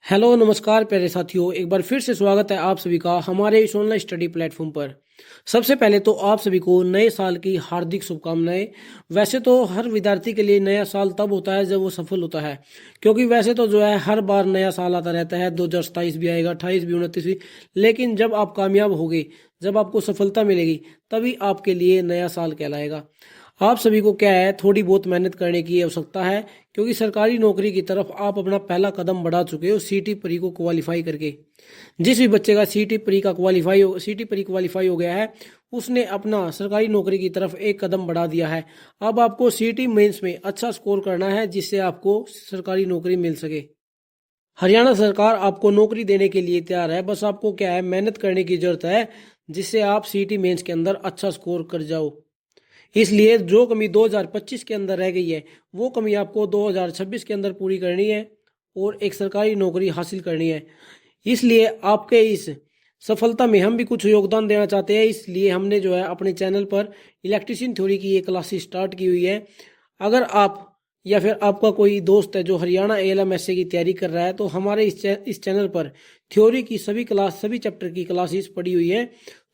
Hello नमस्कार प्यारे साथियों, एक बार फिर से स्वागत है आप सभी का हमारे इस ऑनलाइन स्टडी प्लेटफॉर्म पर। सबसे पहले तो आप सभी को नए साल की हार्दिक शुभकामनाएं। वैसे तो हर विद्यार्थी के लिए नया साल तब होता है जब वो सफल होता है, क्योंकि वैसे तो जो है हर बार नया साल आता रहता है। 2027 भी आएगा, 28 भी, 29 भी, लेकिन जब आप कामयाब होगे, जब आपको सफलता मिलेगी, तभी आपके लिए नया साल कहलाएगा। आप सभी को क्या है, थोड़ी बहुत मेहनत करने की आवश्यकता है, क्योंकि सरकारी नौकरी की तरफ आप अपना पहला कदम बढ़ा चुके हो सीटी प्री को क्वालिफाई करके। जिस भी बच्चे का सीटी प्री क्वालिफाई हो गया है, उसने अपना सरकारी नौकरी की तरफ एक कदम बढ़ा दिया है। अब आपको सीटी मेंस में अच्छा स्कोर करना है, जिससे आपको सरकारी नौकरी मिल सके। हरियाणा सरकार आपको नौकरी देने के लिए तैयार है, बस आपको क्या है, मेहनत करने की जरूरत है, जिससे आप सीटी मेंस के अंदर अच्छा स्कोर कर जाओ। इसलिए जो कमी 2025 के अंदर रह गई है, वो कमी आपको 2026 के अंदर पूरी करनी है और एक सरकारी नौकरी हासिल करनी है। इसलिए आपके इस सफलता में हम भी कुछ योगदान देना चाहते हैं। इसलिए हमने जो है अपने चैनल पर इलेक्ट्रीशियन थ्योरी की एक क्लासेस स्टार्ट की हुई है। अगर आप या फिर आपका कोई दोस्त है जो हरियाणा ALMSA की तैयारी कर रहा है, तो हमारे इस चैनल पर थ्योरी की सभी चैप्टर की क्लासेस पड़ी हुई है,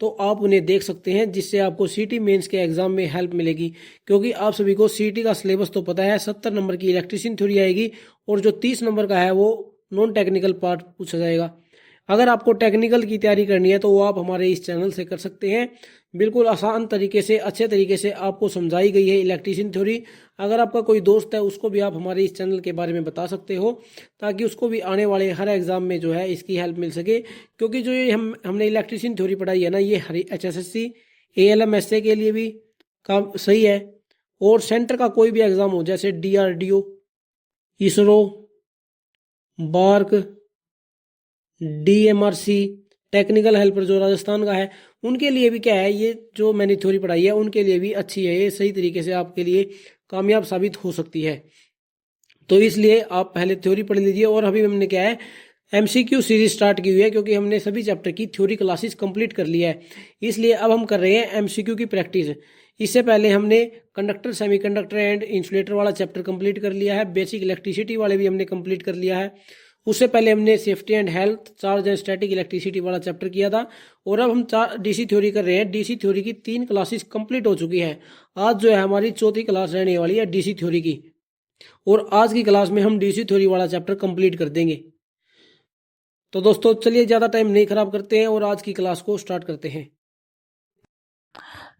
तो आप उन्हें देख सकते हैं, जिससे आपको सीटी मेंस के एग्जाम में हेल्प मिलेगी। क्योंकि आप सभी को सीटी का सिलेबस तो पता है, 70 नंबर की इलेक्ट्रीशियन थ्योरी आएगी और जो 30 नंबर का है वो नॉन टेक्निकल पार्ट पूछा जाएगा। अगर आपको टेक्निकल की तैयारी करनी है तो वो आप हमारे इस चैनल से कर सकते हैं। बिल्कुल आसान तरीके से, अच्छे तरीके से आपको समझाई गई है इलेक्ट्रीशियन थ्योरी। अगर आपका कोई दोस्त है, उसको भी आप हमारे इस चैनल के बारे में बता सकते हो, ताकि उसको भी आने वाले हर एग्जाम में जो है इसकी हेल्प मिल सके। क्योंकि जो ये हमने इलेक्ट्रीशियन थ्योरी पढ़ाई है ना, ये HSSC ALMSA के लिए भी काम सही है, और सेंटर का कोई भी एग्जाम हो, जैसे DRDO, ISRO, BARC, DMRC, technical helper जो राजस्थान का है, उनके लिए भी क्या है, ये जो मैंने थ्योरी पढ़ाई है उनके लिए भी अच्छी है। ये सही तरीके से आपके लिए कामयाब साबित हो सकती है। तो इसलिए आप पहले थ्योरी पढ़ लीजिए। और अभी हमने क्या है, MCQ सीरीज स्टार्ट की हुई है, क्योंकि हमने सभी चैप्टर की थ्योरी क्लासेस कंप्लीट कर लिया है। इसलिए अब हम कर रहे हैं MCQ की प्रैक्टिस। इससे पहले हमने कंडक्टर, सेमीकंडक्टर एंड इंसुलेटर वाला चैप्टर कंप्लीट कर लिया है। बेसिक इलेक्ट्रिसिटी वाले भी हमने कंप्लीट कर लिया है। उससे पहले हमने safety and health, charge and static electricity वाला चैप्टर किया था। और अब हम DC थ्योरी कर रहे हैं। DC थ्योरी की 3 क्लासेस कंप्लीट हो चुकी है। आज जो है हमारी चौथी क्लास रहने वाली है DC थ्योरी की, और आज की क्लास में हम DC थ्योरी वाला चैप्टर कंप्लीट कर देंगे। तो दोस्तों चलिए, ज्यादा टाइम नहीं खराब करते हैं और आज की क्लास को स्टार्ट करते हैं।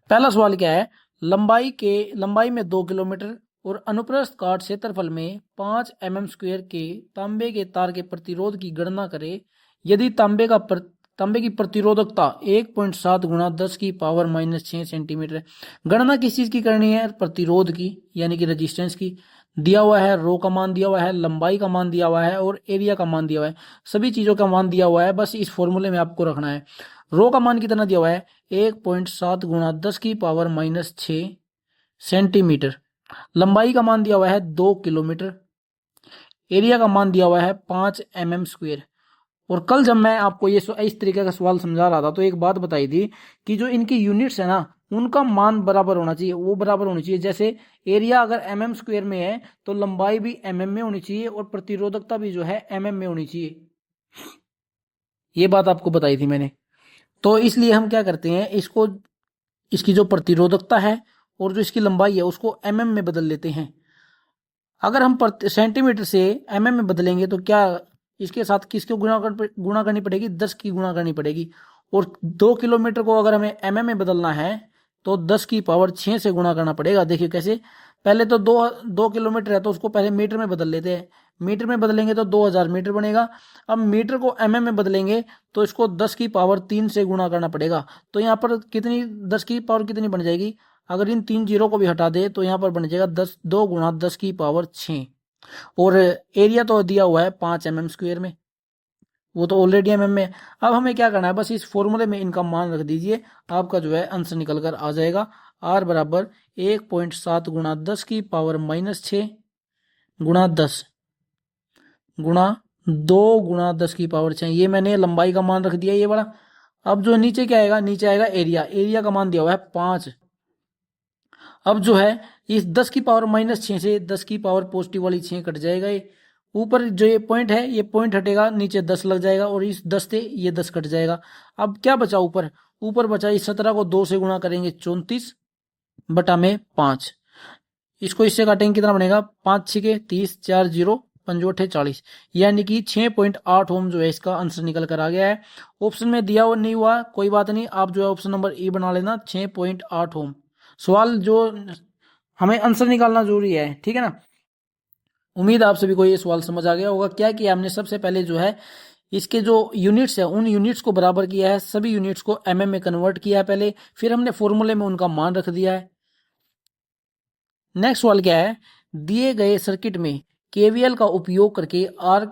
पहला सवाल क्या है, लंबाई में 2 किलोमीटर और अनुप्रस्थ काट क्षेत्रफल में 5 mm² के तांबे के तार के प्रतिरोध की गणना करें। यदि तांबे की प्रतिरोधकता 1.7 गुणा 10 की पावर -6 सेंटीमीटर है। गणना किस चीज की करनी है, प्रतिरोध की, यानी कि रेजिस्टेंस की। दिया हुआ है रो का मान दिया हुआ है, लंबाई का मान दिया हुआ है और एरिया का मान दिया हुआ है। सभी चीजों का मान दिया हुआ है, बस इस फॉर्मूले में आपको रखना है। रो का मान कितना दिया हुआ है, 1.7 गुणा 10 की पावर -6 सेंटीमीटर। लंबाई का मान दिया हुआ है 2 किलोमीटर। एरिया का मान दिया हुआ है 5 mm²। और कल जब मैं आपको ये इस तरीके का सवाल समझा रहा था, तो एक बात बताई थी कि जो इनकी यूनिट्स है ना, उनका मान बराबर होना चाहिए, वो बराबर होनी चाहिए। जैसे एरिया अगर mm² में है, तो लंबाई भी mm में होनी चाहिए और प्रतिरोधकता भी जो है mm में होनी चाहिए। ये बात आपको बताई थी मैंने। तो इसलिए हम क्या करते हैं, इसकी जो प्रतिरोधकता है और जो इसकी लंबाई है उसको mm में बदल लेते हैं। अगर हम सेंटीमीटर से mm में बदलेंगे तो क्या इसके साथ किसको गुणा करनी पड़ेगी, 10 की गुणा करनी पड़ेगी। और 2 किलोमीटर को अगर हमें mm में बदलना है तो 10 की पावर 6 से गुणा करना पड़ेगा। देखिए कैसे, पहले तो 2 किलोमीटर है तो उसको पहले मीटर में बदल लेते हैं। मीटर में बदलेंगे तो 2000 मीटर बनेगा। अब मीटर को mm में बदलेंगे तो इसको 10 की पावर 3 से गुणा करना पड़ेगा। तो यहाँ पर कितनी 10 की पावर कितनी बन जाएगी, अगर इन 3 जीरो को भी हटा दे तो यहाँ पर बन जाएगा 2 गुणा 10 की पावर 6। और एरिया तो दिया हुआ है 5 mm² में, वो तो ऑलरेडी mm में। अब हमें क्या करना है, बस इस फॉर्मूले में इनका मान रख दीजिए, आपका जो है आंसर निकल कर आ जाएगा। R बराबर 1.7 गुणा 10 की पावर -6 गुणा 10 गुणा 2 गुणा 10 की पावर 6। ये मैंने लंबाई का मान रख दिया ये बड़ा। अब जो नीचे क्या आएगा, नीचे आएगा एरिया। एरिया का मान दिया हुआ है 5। अब जो है इस 10 की पावर -6 से 10 की पावर पॉजिटिव वाली 6 कट जाएगा ये, ऊपर जो ये पॉइंट है, ये पॉइंट हटेगा, नीचे 10 लग जाएगा और इस 10 से ये 10 कट जाएगा। अब क्या बचा ऊपर? ऊपर बचा इस 17 को 2 से गुणा करेंगे 34 बटा में 5। इसको इससे काटेंगे कितना बनेगा? 5 छिके 30, 4 जीरो, 5 अठे 40, यानी कि 6.8 ओम जो है इसका आंसर निकल कर आ गया है। ऑप्शन में दिया और नहीं हुआ कोई बात नहीं, आप जो है ऑप्शन नंबर ए बना लेना, 6.8 ओम। सवाल जो हमें आंसर निकालना जरूरी है, ठीक है ना। उम्मीद आप सभी को ये सवाल समझ आ गया होगा। क्या किया हमने? सबसे पहले जो है इसके जो यूनिट्स है उन यूनिट्स को बराबर किया है, सभी यूनिट्स को एमएम में कन्वर्ट किया है पहले, फिर हमने फॉर्मूले में उनका मान रख दिया है। नेक्स्ट सवाल क्या है? दिए गए सर्किट में केवीएल का उपयोग करके आर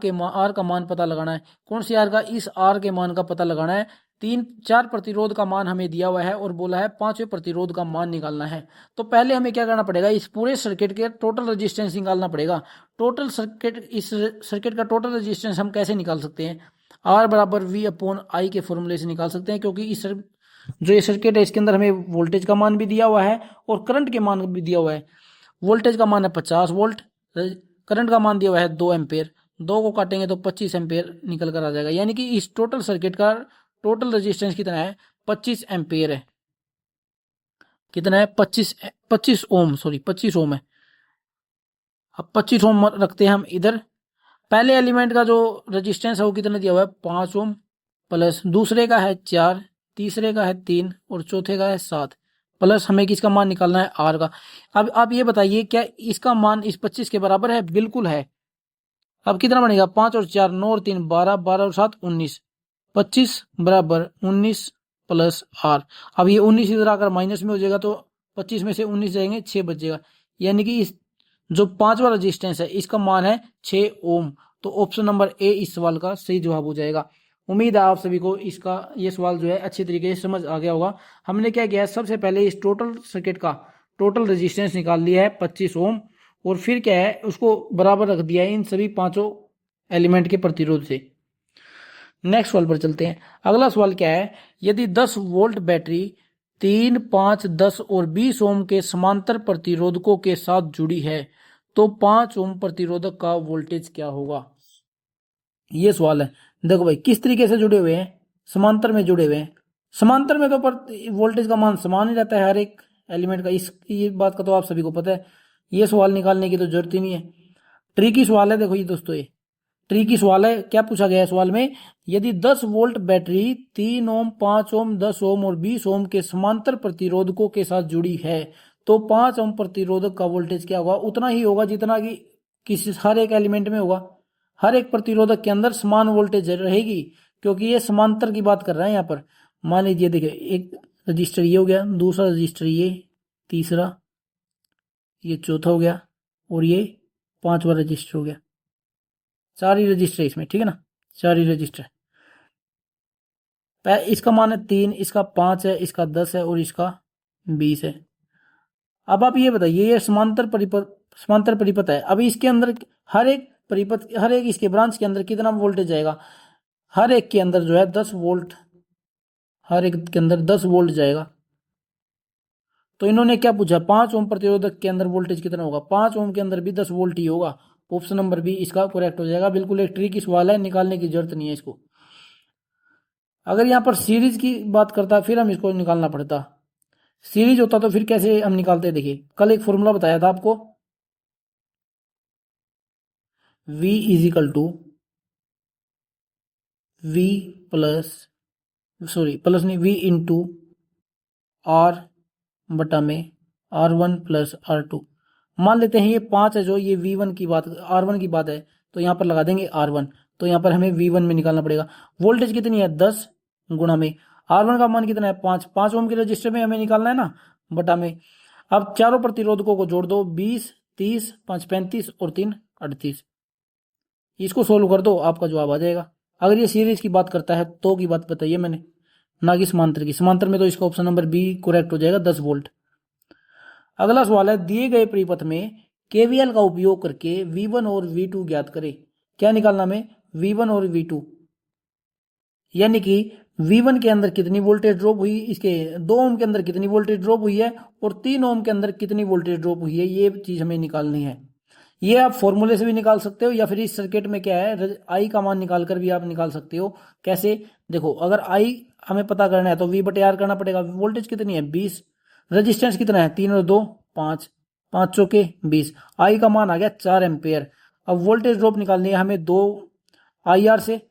का मान पता लगाना है। कौन सी आर का? इस आर के मान का पता लगाना है। 4 प्रतिरोध का मान हमें दिया हुआ है और बोला है 5वें प्रतिरोध का मान निकालना है। तो पहले हमें क्या करना पड़ेगा? इस पूरे सर्किट के टोटल रेजिस्टेंस निकालना पड़ेगा। टोटल सर्किट, इस सर्किट का टोटल रेजिस्टेंस हम कैसे निकाल सकते हैं? आर बराबर वी अपॉन आई के फॉर्मूले से निकाल सकते हैं, क्योंकि जो ये सर्किट है इसके अंदर हमें वोल्टेज का मान भी दिया हुआ है और करंट के मान भी दिया हुआ है। वोल्टेज का मान है 50 वोल्ट, करंट का मान दिया हुआ है 2 एम्पेयर। 2 को काटेंगे तो 25 एम्पेयर निकल कर आ जाएगा, यानी कि इस टोटल सर्किट का टोटल रेजिस्टेंस कितना है? 25 एम्पेयर है। कितना है? 25 ओम, सॉरी 25 ओम है। अब 25 ओम रखते हैं हम इधर। पहले एलिमेंट का जो रेजिस्टेंस है वो कितना दिया हुआ है? 5 ओम, प्लस दूसरे का है 4, तीसरे का है 3 और चौथे का है 7, प्लस हमें किसका मान निकालना है? आर का। अब आप ये बताइए, क्या इसका मान इस 25 के बराबर है? बिल्कुल है। अब कितना बनेगा? 5 और 4 9 और 3 12, 12 और 7 19, 25 बराबर 19 प्लस आर। अब ये 19 इधर आकर माइनस में हो जाएगा, तो 25 में से 19 जाएंगे 6 बचेगा, यानी कि इस जो 5वां रेजिस्टेंस है इसका मान है 6 ओम। तो ऑप्शन नंबर ए इस सवाल का सही जवाब हो जाएगा। उम्मीद है आप सभी को इसका ये सवाल जो है अच्छी तरीके से समझ आ गया होगा। हमने क्या किया है? सबसे पहले इस टोटल सर्किट का टोटल रेजिस्टेंस निकाल लिया है 25 ओम, और फिर क्या है उसको बराबर रख दिया है इन सभी पांचों एलिमेंट के प्रतिरोध से। नेक्स्ट सवाल पर चलते हैं। अगला सवाल क्या है? यदि 10 वोल्ट बैटरी 3, 5, 10 और 20 ओम के समांतर प्रतिरोधकों के साथ जुड़ी है तो 5 ओम प्रतिरोधक का वोल्टेज क्या होगा? ये सवाल है। देखो भाई, किस तरीके से जुड़े हुए हैं? समांतर में जुड़े हुए हैं। समांतर में तो पर वोल्टेज का मान समान ही रहता है हर एक एलिमेंट का, इस ये बात का तो आप सभी को पता है। ये सवाल निकालने की तो जरूरत ही नहीं है। ट्रिकी सवाल है। देखो ये दोस्तों, ये ट्रिकी सवाल है। क्या पूछा गया है सवाल में? यदि 10 वोल्ट बैटरी 3 ओम, 5 ओम, 10 ओम और 20 ओम के समांतर प्रतिरोधकों के साथ जुड़ी है तो 5 ओम प्रतिरोधक का वोल्टेज क्या होगा? उतना ही होगा जितना कि किसी हर एक एलिमेंट में होगा। हर एक प्रतिरोधक के अंदर समान वोल्टेज रहेगी, क्योंकि ये समांतर की बात कर रहे हैं यहाँ पर। मान लीजिए, देखिए एक रजिस्टर ये हो गया, दूसरा रजिस्टर ये, तीसरा, ये चौथा हो गया और ये 5वां रजिस्टर हो गया। 4 ही रजिस्टर है इसमें, ठीक है ना, 4 ही रजिस्टर। इसका मान है 3, इसका 5 है, इसका 10 है और इसका 20 है। अब आप ये बताइए, ये समांतर परिपथ है। अब इसके अंदर हर एक परिपथ, हर एक इसके ब्रांच के अंदर कितना वोल्टेज जाएगा? हर एक के अंदर जो है 10 वोल्ट, हर एक के अंदर 10 वोल्ट जाएगा। तो इन्होंने क्या पूछा? 5 ओम प्रतिरोधक के अंदर वोल्टेज कितना होगा? 5 ओम के अंदर भी 10 वोल्ट ही होगा। ऑप्शन नंबर बी इसका करेक्ट हो जाएगा। बिल्कुल एक ट्रिकी सवाल है, निकालने की जरूरत नहीं है इसको। अगर यहाँ पर सीरीज की बात करता फिर हम इसको निकालना पड़ता। सीरीज होता तो फिर कैसे हम निकालते? देखिए, कल एक फॉर्मूला बताया था आपको, V is equal to V plus, sorry plus नहीं, V इंटू R बटा में R1 प्लस R2। मान लेते हैं ये 5 है, जो ये V1 की बात, R1 की बात है, तो यहाँ पर लगा देंगे R1। तो यहाँ पर हमें V1 में निकालना पड़ेगा। वोल्टेज कितनी है? 10 गुणा में R1 का मान कितना है? 5। 5 ओम के रजिस्टर में हमें निकालना है ना, बटा में। अब चारों प्रतिरोधकों को जोड़ दो, 20, 30, 5 35 और 3 38। इसको सोल्व कर दो, आपका जवाब आ जाएगा। अगर ये सीरीज की बात करता है तो की बात बताइए मैंने, ना कि समांतर की। समांतर में तो इसका ऑप्शन नंबर बी करेक्ट हो जाएगा, 10 वोल्ट। अगला सवाल है, दिए गए परिपथ में केवीएल का उपयोग करके V1 और V2 ज्ञात करें। क्या निकालना में? V1 और V2, यानी कि V1 के अंदर कितनी वोल्टेज ड्रॉप हुई, इसके 2 ओम के अंदर कितनी वोल्टेज ड्रॉप हुई है और 3 ओम के अंदर कितनी वोल्टेज ड्रॉप हुई है, ये चीज हमें निकालनी है। ये आप फॉर्मूले से भी निकाल सकते हो या फिर इस सर्किट में क्या है आई का मान निकाल कर भी आप निकाल सकते हो। कैसे? देखो, अगर आई हमें पता करना है तो वी बटे आर करना पड़ेगा। वोल्टेज कितनी है 20, रेजिस्टेंस कितना है 3 और 2 5, 5 चौके 20, आई का मान आ गया 4 एम्पेयर। अब वोल्टेज ड्रॉप निकालनी है हमें 2 आई आर से।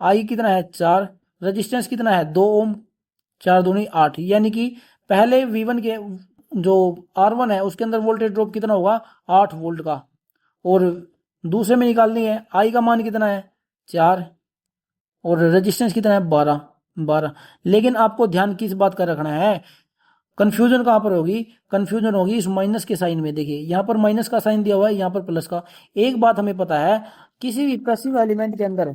आई कितना है 4, रेजिस्टेंस कितना है 2 ओम, 4 दूनी 8, यानी कि पहले V1 के जो R1 है उसके अंदर वोल्टेज ड्रॉप कितना होगा 8 वोल्ट का, और दूसरे में निकालनी है आई का मान कितना है 4 और रेजिस्टेंस कितना है 12। लेकिन आपको ध्यान किस बात का रखना है, कंफ्यूजन कहां पर होगी, कंफ्यूजन होगी इस माइनस के साइन में। देखिए यहाँ पर माइनस का साइन दिया हुआ है, यहाँ पर प्लस का। एक बात हमें पता है, किसी भी पैसिव एलिमेंट के अंदर,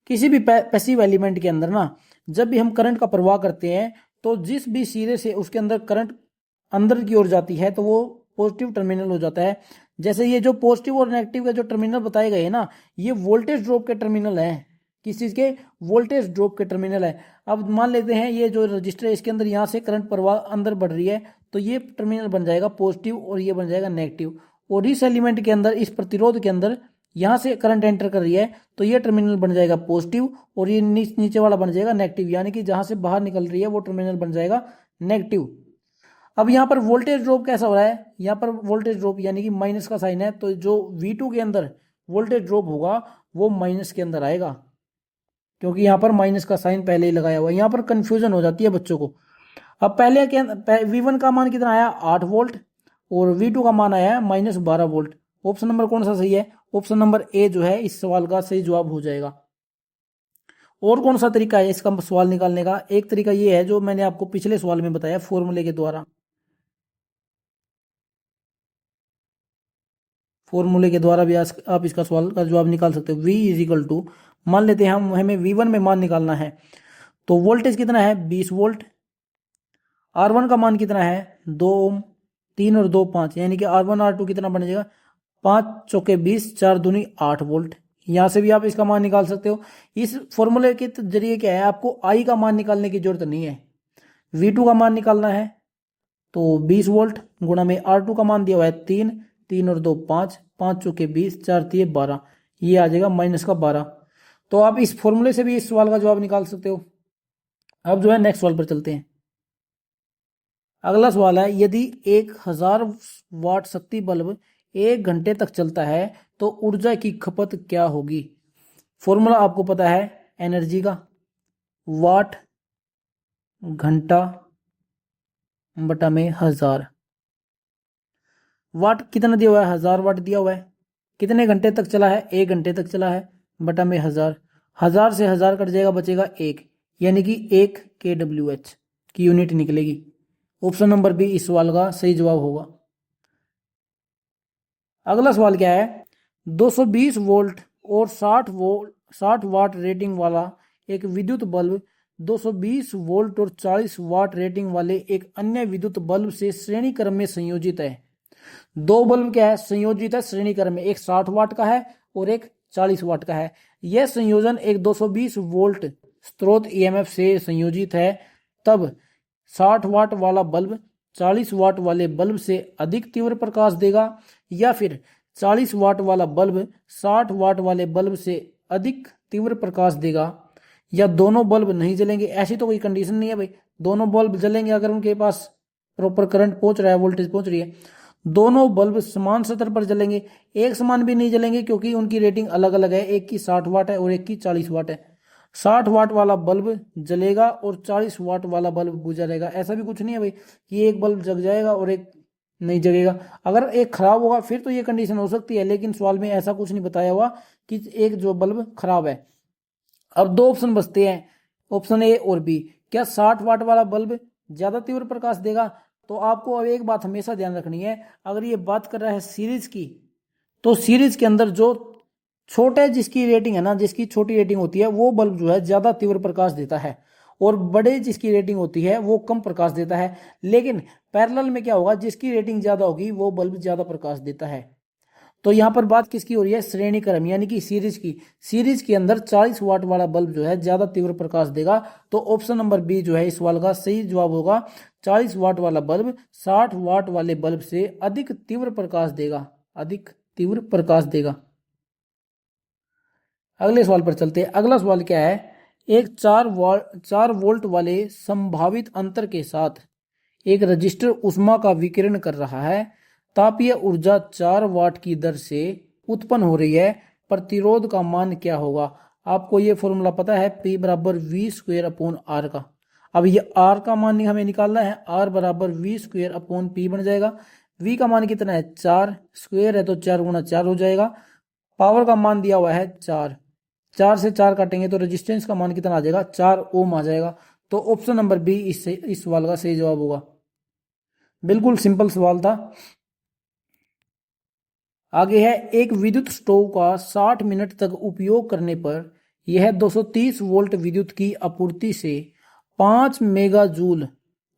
किसी भी पैसिव एलिमेंट के अंदर ना, जब भी हम करंट का प्रवाह करते हैं तो जिस भी सिरे से उसके अंदर करंट अंदर की ओर जाती है तो वो पॉजिटिव टर्मिनल हो जाता है। जैसे ये जो पॉजिटिव और नेगेटिव के जो टर्मिनल बताए गए हैं ना, ये वोल्टेज ड्रॉप के टर्मिनल है। किस चीज के? वोल्टेज ड्रॉप के टर्मिनल है। अब मान लेते हैं ये जो रजिस्टर है इसके अंदर यहाँ से करंट प्रवाह अंदर बढ़ रही है, तो ये टर्मिनल बन जाएगा पॉजिटिव और ये बन जाएगा नेगेटिव। और इस एलिमेंट के अंदर, इस प्रतिरोध के अंदर यहाँ से करंट एंटर कर रही है तो ये टर्मिनल बन जाएगा पॉजिटिव और ये नीचे वाला बन जाएगा नेगेटिव, यानी कि जहां से बाहर निकल रही है वो टर्मिनल बन जाएगा नेगेटिव। अब यहाँ पर वोल्टेज ड्रॉप कैसा हो रहा है, यहाँ पर वोल्टेज ड्रॉप यानी कि माइनस का साइन है, तो जो V2 के अंदर वोल्टेज ड्रॉप होगा वो माइनस के अंदर आएगा, क्योंकि यहाँ पर माइनस का साइन पहले ही लगाया हुआ है। यहाँ पर कंफ्यूजन हो जाती है बच्चों को। अब पहले क्या, V1 का मान कितना आया 8 वोल्ट और V2 का मान आया है -12 वोल्ट। ऑप्शन नंबर कौन सा सही है? ऑप्शन नंबर ए जो है इस सवाल का सही जवाब हो जाएगा। और कौन सा तरीका है इसका सवाल निकालने का? एक तरीका ये है जो मैंने आपको पिछले सवाल में बताया फॉर्मूले के द्वारा। फॉर्मूले के द्वारा भी आप इसका सवाल का जवाब निकाल सकते हो। V इजिकल टू, मान लेते हैं हमें V1 में मान निकालना है, तो वोल्टेज कितना है 20 वोल्ट, R1 का मान कितना है 2 ओम, 3 और 2 5, यानी कि R1 R2 कितना बन जाएगा 5 चौके 20, 4 दूनी 8 वोल्ट। यहां से भी आप इसका मान निकाल सकते हो। इस फॉर्मूले के जरिए क्या है, आपको आई का मान निकालने की जरूरत नहीं है, V2 का मान निकालना है। तो 20 वोल्ट गुणा में R2 का मान दिया हुआ है 3, 3 और 2 5, 5 चौके 20, 4 3 12, ये आ जाएगा -12। तो आप इस फॉर्मूले से भी इस सवाल का जवाब निकाल सकते हो। अब जो है नेक्स्ट सवाल पर चलते हैं। अगला सवाल है, यदि 1000 वाट शक्ति बल्ब 1 घंटे तक चलता है तो ऊर्जा की खपत क्या होगी? फॉर्मूला आपको पता है एनर्जी का, वाट घंटा बटा में 1000। वाट कितना दिया हुआ है 1000 वाट दिया हुआ है। कितने घंटे तक चला है? 1 घंटे तक चला है, बटा में 1000। 1000 से 1000 कट जाएगा, बचेगा 1, यानी कि 1 kWh की यूनिट निकलेगी। ऑप्शन नंबर बी इस सवाल का सही जवाब होगा। अगला सवाल क्या है, 220 वोल्ट और 60 वाट रेटिंग वाला एक विद्युत बल्ब 220 वोल्ट और 40 वाट रेटिंग वाले एक अन्य विद्युत बल्ब से श्रेणी क्रम में संयोजित है। दो बल्ब क्या है संयोजित है श्रेणी क्रम में, एक 60 वाट का है और एक 40 वाट का है। यह संयोजन एक 220 वोल्ट स्रोत ईएमएफ से संयोजित है, तब 60 वाट वाला बल्ब 40 वाट वाले बल्ब से अधिक तीव्र प्रकाश देगा, या फिर 40 वाट वाला बल्ब 60 वाट वाले बल्ब से अधिक तीव्र प्रकाश देगा, या दोनों बल्ब नहीं जलेंगे। ऐसी तो कोई कंडीशन नहीं है भाई, दोनों बल्ब जलेंगे अगर उनके पास प्रॉपर करंट पहुंच रहा है, वोल्टेज पहुंच रही है। दोनों बल्ब समान स्तर पर जलेंगे, एक समान भी नहीं जलेंगे क्योंकि उनकी रेटिंग अलग अलग है, एक की 60 वाट है और एक की 40 वाट है। 60 वाट वाला बल्ब जलेगा और 40 वाट वाला बल्ब बुझा रहेगा। ऐसा भी कुछ नहीं है भाई कि एक बल्ब जग जाएगा और एक नहीं जगेगा। अगर एक खराब होगा फिर तो ये कंडीशन हो सकती है, लेकिन सवाल में ऐसा कुछ नहीं बताया हुआ कि एक जो बल्ब खराब है। अब दो ऑप्शन बचते हैं, ऑप्शन ए और बी। क्या 60 वाट वाला बल्ब ज्यादा तीव्र प्रकाश देगा? तो आपको अब एक बात हमेशा ध्यान रखनी है, अगर ये बात कर रहा है सीरीज की, तो सीरीज के अंदर जो छोटे जिसकी रेटिंग है ना, जिसकी छोटी रेटिंग होती है वो बल्ब जो है ज्यादा तीव्र प्रकाश देता है, और बड़े जिसकी रेटिंग होती है वो कम प्रकाश देता है। लेकिन पैरेलल में क्या होगा, जिसकी रेटिंग ज्यादा होगी वो बल्ब ज्यादा प्रकाश देता है। तो यहाँ पर बात किसकी हो रही है, श्रेणी क्रम यानी कि सीरीज की। सीरीज के अंदर 40 वाट वाला बल्ब जो है ज्यादा तीव्र प्रकाश देगा, तो ऑप्शन नंबर बी जो है इस सवाल का सही जवाब होगा। 40 वाट वाला बल्ब 60 वाट वाले बल्ब से अधिक तीव्र प्रकाश देगा। अधिक तीव्र प्रकाश देगा। अगले सवाल पर चलते हैं। अगला सवाल क्या है, एक 4 वोल्ट वाले संभावित अंतर के साथ एक रजिस्टर उष्मा का विकिरण कर रहा है। तापीय ऊर्जा 4 वाट की दर से उत्पन्न हो रही है। प्रतिरोध का मान क्या होगा? आपको ये फॉर्मूला पता है, P बराबर वी स्क्वेयर अपॉन आर का। अब ये आर का मान हमें निकालना है, आर बराबर वी स्क्वेयर अपॉन पी बन जाएगा। वी का मान कितना है? 4, स्क्वेयर है तो 4 गुना 4 हो जाएगा। पावर का मान दिया हुआ है 4, 4 से 4 काटेंगे तो रेजिस्टेंस का मान कितना आ जाएगा? 4 ओम आ जाएगा। तो ऑप्शन नंबर बी इस सवाल का सही जवाब होगा। बिल्कुल सिंपल सवाल था। आगे है, एक विद्युत स्टोव का 60 मिनट तक उपयोग करने पर यह 230 वोल्ट विद्युत की आपूर्ति से 5 मेगा जूल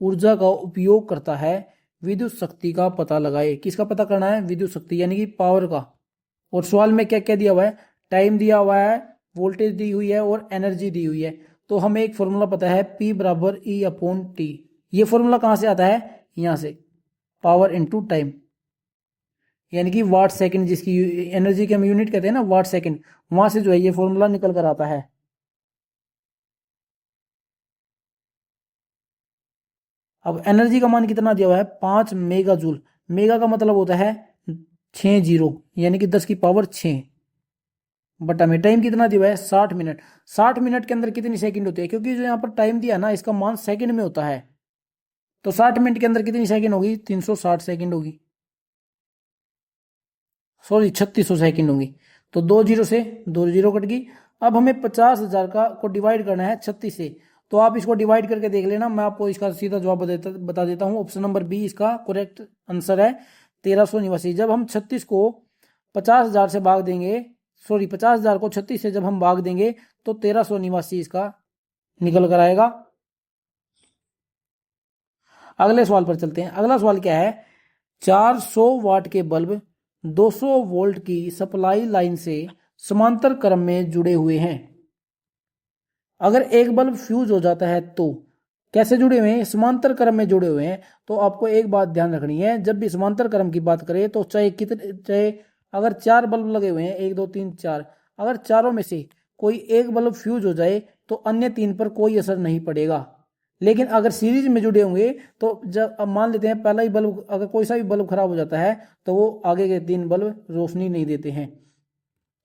ऊर्जा का उपयोग करता है। विद्युत शक्ति का पता लगाए। किसका पता करना है? विद्युत शक्ति यानी कि पावर का। और सवाल में क्या क्या दिया हुआ है? टाइम दिया हुआ है, वोल्टेज दी हुई है और एनर्जी दी हुई है। तो हमें एक फॉर्मूला पता है, P बराबर E अपॉन टी। ये फॉर्मूला कहाँ से आता है? यहाँ से, पावर इनटू टाइम यानी कि वाट सेकंड, जिसकी एनर्जी की हम यूनिट कहते हैं ना, वाट सेकंड, वहां से जो है ये फॉर्मूला निकल कर आता है। अब एनर्जी का मान कितना दिया हुआ है? 5 मेगा जूल। मेगा का मतलब होता है 6 जीरो, यानी कि 10 की पावर 6 बटा में टाइम कितना दिया हुआ है? 60 मिनट। 60 मिनट के अंदर कितनी सेकंड होती है? क्योंकि जो यहाँ पर टाइम दिया ना, इसका मान सेकंड में होता है। तो 60 मिनट के अंदर कितनी सेकंड होगी? 360 सेकंड होगी, सॉरी 3600 सेकंड होंगी। तो 2 जीरो से 2 जीरो कट गई। अब हमें 50,000 का को डिवाइड करना है 36 से। तो आप इसको डिवाइड करके देख लेना, मैं आपको इसका सीधा जवाब बता देता हूँ। ऑप्शन नंबर बी इसका करेक्ट आंसर है, 1389। जब हम 36 को 50,000 से भाग देंगे, सॉरी 50,000 को 36 से जब हम भाग देंगे तो 1389 इसका निकल कर आएगा। अगले सवाल पर चलते हैं। अगला सवाल क्या है, 400 वाट के बल्ब 200 वोल्ट की सप्लाई लाइन से समांतर क्रम में जुड़े हुए हैं। अगर एक बल्ब फ्यूज हो जाता है तो कैसे जुड़े हुए हैं? समांतर क्रम में जुड़े हुए हैं। तो आपको एक बात ध्यान रखनी है, जब भी समांतर क्रम की बात करें तो चाहे अगर 4 बल्ब लगे हुए हैं, 1 2 3 4, अगर चारों में से कोई एक बल्ब फ्यूज हो जाए तो अन्य 3 पर कोई असर नहीं पड़ेगा। लेकिन अगर सीरीज में जुड़े होंगे तो जब अब मान लेते हैं पहला ही बल्ब, अगर कोई सा भी बल्ब खराब हो जाता है तो वो आगे के 3 बल्ब रोशनी नहीं देते हैं।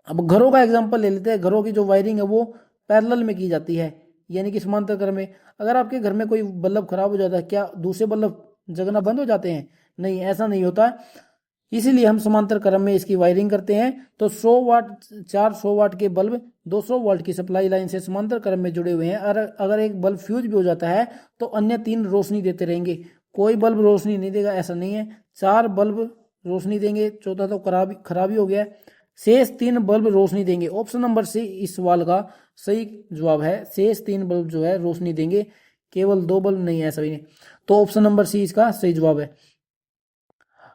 अब घरों का एग्जांपल ले लेते हैं। घरों की जो वायरिंग है वो पैरेलल में की जाती है, यानी कि समांतर क्रम में। अगर आपके घर में कोई बल्ब खराब हो जाता है, क्या दूसरे बल्ब जगना बंद हो जाते हैं? नहीं, ऐसा नहीं होता। इसीलिए हम समांतर क्रम में इसकी वायरिंग करते हैं। तो 100 वाट 400 वाट के बल्ब 200 वोल्ट की सप्लाई लाइन से समांतर क्रम में जुड़े हुए हैं। अगर एक बल्ब फ्यूज भी हो जाता है तो अन्य 3 रोशनी देते रहेंगे। कोई बल्ब रोशनी नहीं देगा ऐसा नहीं है, 4 बल्ब रोशनी देंगे, चौथा तो खराबी हो गया। शेष 3 बल्ब रोशनी देंगे। ऑप्शन नंबर सी इस सवाल का सही जवाब है। शेष 3 बल्ब जो है रोशनी देंगे, केवल 2 बल्ब नहीं, ऐसा भी नहीं। तो ऑप्शन नंबर सी इसका सही जवाब है।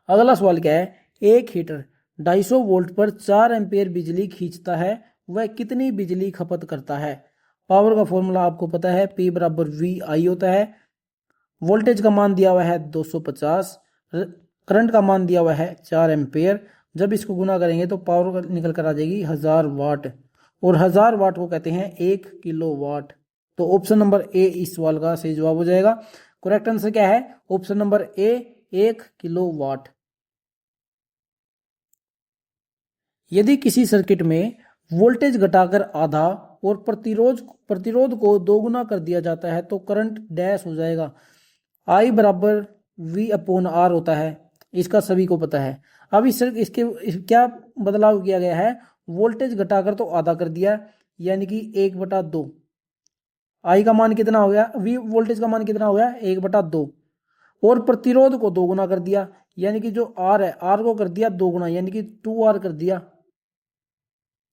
अगला सवाल क्या है, एक हीटर 250 वोल्ट पर 4 एम्पेयर बिजली खींचता है, वह कितनी बिजली खपत करता है? पावर का फॉर्मूला आपको पता है, P बराबर वी आई होता है। वोल्टेज का मान दिया हुआ है 250, करंट का मान दिया हुआ है 4 एम्पेयर। जब इसको गुना करेंगे तो पावर निकल कर आ जाएगी 1000 वाट, और 1000 वाट को कहते हैं 1 किलो वाट। तो ऑप्शन नंबर ए इस सवाल का सही जवाब हो जाएगा। करेक्ट आंसर क्या है? Option number A, 1 kilowatt. यदि किसी सर्किट में वोल्टेज घटाकर आधा और प्रतिरोध को दोगुना कर दिया जाता है तो करंट डैश हो जाएगा। I बराबर V अपॉन आर होता है, इसका सभी को पता है। अब क्या बदलाव किया गया है? वोल्टेज घटाकर तो आधा कर दिया, यानी कि 1/2। I का मान कितना हो गया? V वोल्टेज का मान कितना हो गया? 1/2। और प्रतिरोध को दोगुना कर दिया, यानी कि जो R है, R को कर दिया दोगुना, यानी कि 2R कर दिया।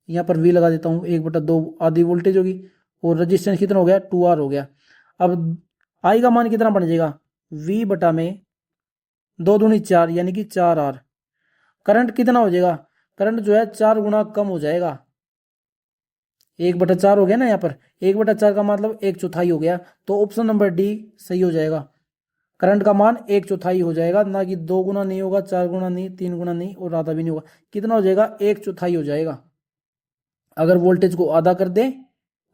यहाँ पर V लगा देता हूँ, 1/2 आधी वोल्टेज होगी, और रजिस्टेंस कितना हो गया? 2R हो गया। अब I का मान कितना बन जाएगा? V बटा में 2 दूनी 4, यानी कि 4R। करंट कितना हो जाएगा? करंट जो है 4 गुना कम हो जाएगा। 1/4 हो गया ना, यहाँ पर 1/4 का मतलब 1/4 हो गया। तो ऑप्शन नंबर डी सही हो जाएगा। करंट का मान 1/4 हो जाएगा, ना कि 2 गुना नहीं होगा, 4 गुना नहीं, 3 गुना नहीं और आधा भी नहीं होगा। कितना हो जाएगा? 1/4 हो जाएगा अगर वोल्टेज को आधा कर दे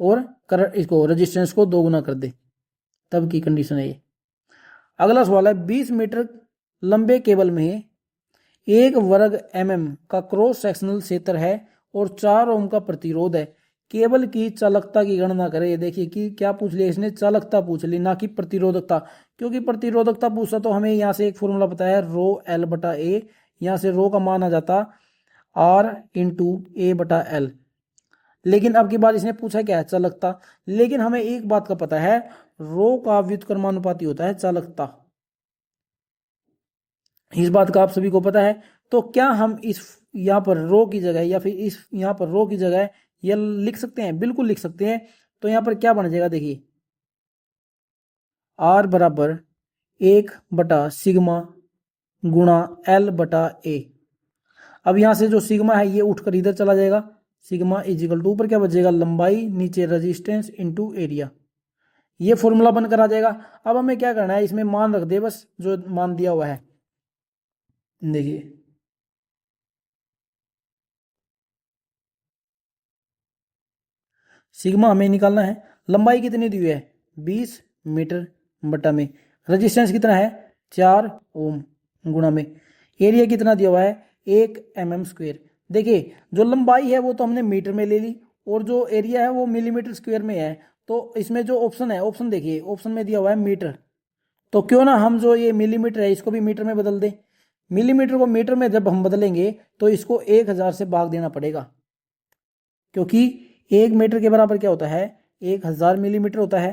और करंट इसको रेजिस्टेंस को 2 गुना कर दे, तब की कंडीशन है ये। अगला सवाल है 20 मीटर लंबे केबल में 1 वर्ग mm का क्रॉस सेक्शनल क्षेत्र है और 4 ओम का प्रतिरोध है, केबल की चालकता की गणना करें। देखिए कि क्या पूछ लिया इसने, चालकता पूछ ली, ना कि प्रतिरोधकता। क्योंकि प्रतिरोधकता पूछता तो हमें यहाँ से एक फॉर्मूला पता है, रो एल बटा ए। यहाँ से रो का मान आ जाता आर इंटू ए बटा एल। लेकिन अब की बार इसने पूछा क्या है? चालकता। लेकिन हमें एक बात का पता है, रो का व्युत्क्रमानुपाती होता है चालकता, इस बात का आप सभी को पता है। तो क्या हम इस यहाँ पर रो की जगह या फिर इस यहाँ पर रो की जगह ये लिख सकते हैं? बिल्कुल लिख सकते हैं। तो यहाँ पर क्या बन जाएगा? देखिए आर बराबर 1/सिग्मा गुणा एल बटा ए। अब यहाँ से जो सिग्मा है ये उठकर इधर चला जाएगा, सिग्मा इजिकल टू ऊपर क्या बचेगा? लंबाई, नीचे रेजिस्टेंस इंटू एरिया। ये फॉर्मूला बनकर आ जाएगा। अब हमें क्या करना है, इसमें मान रख दे बस, जो मान दिया हुआ है। देखिए सिग्मा हमें निकालना है, लंबाई कितनी दी हुई है? 20 मीटर बटा में, रेजिस्टेंस कितना है? 4 ओम गुणा में, एरिया कितना दिया हुआ है? 1 mm²। देखिए जो लंबाई है वो तो हमने मीटर में ले ली और जो एरिया है वो मिलीमीटर स्क्वायर में है। तो इसमें जो ऑप्शन है, ऑप्शन देखिए, ऑप्शन में दिया हुआ है मीटर। तो क्यों ना हम जो ये मिलीमीटर है इसको भी मीटर में बदल दें। मिलीमीटर को मीटर में जब हम बदलेंगे तो इसको 1000 से भाग देना पड़ेगा, क्योंकि 1 मीटर के बराबर क्या होता है? 1000 मिलीमीटर होता है।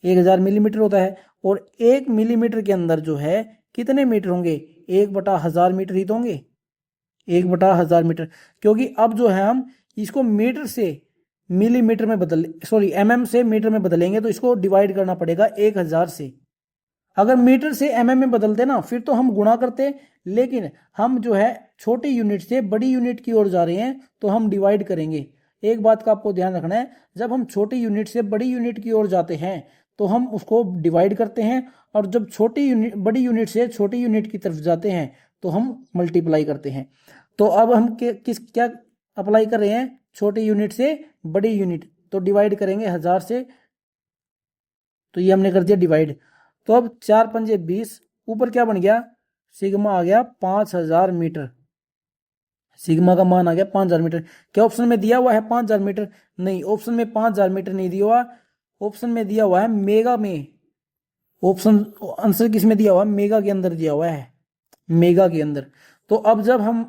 1000 मिलीमीटर होता है और 1 मिलीमीटर के अंदर जो है कितने मीटर होंगे? 1/1000 मीटर ही तो होंगे, 1/1000 मीटर। क्योंकि अब जो है हम इसको मीटर से मिलीमीटर में mm से मीटर में बदलेंगे तो इसको डिवाइड करना पड़ेगा 1000 से। अगर मीटर से mm में बदलते ना फिर तो हम गुणा करते, लेकिन हम जो है छोटी यूनिट से बड़ी यूनिट की ओर जा रहे हैं तो हम डिवाइड करेंगे। एक बात का आपको ध्यान रखना है, जब हम छोटी यूनिट से बड़ी यूनिट की ओर जाते हैं तो हम उसको डिवाइड करते हैं, और जब बड़ी यूनिट से छोटी यूनिट की तरफ जाते हैं तो हम मल्टीप्लाई करते हैं। तो अब हम क्या अप्लाई कर रहे हैं? छोटी यूनिट से बड़ी यूनिट, तो डिवाइड करेंगे 1000 से, तो ये हमने कर दिया डिवाइड। तो अब 4 पंजे 20, ऊपर क्या बन गया? सिग्मा आ गया 5000 मीटर, सिग्मा का मान आ गया 5000 मीटर। क्या ऑप्शन में दिया हुआ है 5000 मीटर? नहीं, ऑप्शन में 5000 मीटर नहीं दिया हुआ, ऑप्शन में दिया हुआ है मेगा में। ऑप्शन आंसर किस में दिया हुआ है? मेगा के अंदर दिया हुआ है, मेगा के अंदर। तो अब जब हम